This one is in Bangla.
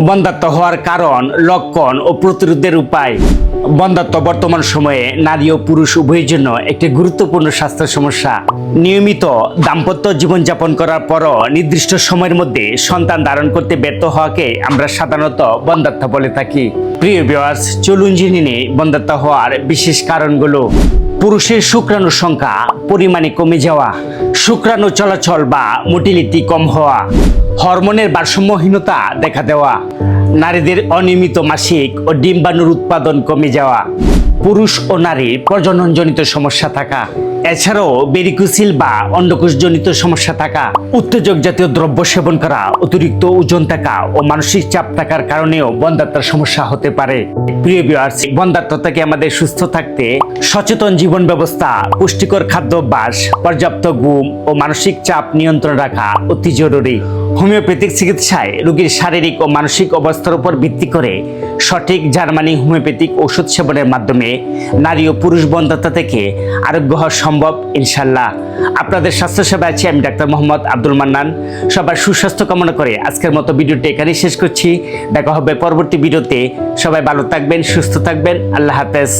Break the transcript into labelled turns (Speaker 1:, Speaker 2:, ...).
Speaker 1: বন্ধ্যাত্ব হওয়ার কারণ, লক্ষণ ও প্রতিরোধের উপায়। বন্ধ্যাত্ব বর্তমান সময়ে নারী ও পুরুষ উভয়ের জন্য একটি গুরুত্বপূর্ণ স্বাস্থ্য সমস্যা। নিয়মিত দাম্পত্য জীবনযাপন করার পরও নির্দিষ্ট সময়ের মধ্যে সন্তান ধারণ করতে ব্যর্থ হওয়াকে আমরা সাধারণত বন্ধ্যাত্ব বলে থাকি। প্রিয় ভিউয়ার্স, চলুন জেনে নিই বন্ধ্যাত্ব হওয়ার বিশেষ কারণগুলো। পুরুষের শুক্রাণুর সংখ্যা পরিমাণে কমে যাওয়া, শুক্রাণু চলাচল বা মোটিলিটি কম হওয়া, হরমোনের ভারসাম্যহীনতা দেখা দেওয়া, নারীদের অনিয়মিত মাসিক ও ডিম্বাণুর উৎপাদন কমে যাওয়া, পুরুষ ও নারীর প্রজননজনিত সমস্যা থাকা, এছাড়াও ভেরিকোসিল বা অন্ডকোষজনিত সমস্যা থাকা, উত্তেজক জাতীয় দ্রব্য সেবন করা, অতিরিক্ত ওজন থাকা ও মানসিক চাপ থাকার কারণেও বন্ধ্যাত্বের সমস্যা হতে পারে। প্রিয় ভিউয়ার্স, বন্ধ্যাত্ব থেকে আমাদের সুস্থ থাকতে সচেতন জীবন ব্যবস্থা, পুষ্টিকর খাদ্যাভ্যাস, পর্যাপ্ত ঘুম ও মানসিক চাপ নিয়ন্ত্রণ রাখা অতি জরুরি। হোমিওপ্যাথিক চিকিৎসায় রোগীর শারীরিক ও মানসিক অবস্থার উপর ভিত্তি করে সঠিক জার্মানি হোমিওপ্যাথিক ওষুধ সেবনের মাধ্যমে নারী ও পুরুষ বন্ধ্যাত্ব থেকে আরোগ্য হওয়া সম্ভব ইনশাল্লাহ। আপনাদের স্বাস্থ্যসেবা আছি আমি ডাক্তার মোহাম্মদ আব্দুল মান্নান। সবার সুস্বাস্থ্য কামনা করে আজকের মতো ভিডিওটি এখানেই শেষ করছি। দেখা হবে পরবর্তী ভিডিওতে। সবাই ভালো থাকবেন, সুস্থ থাকবেন। আল্লাহ হাফেজ।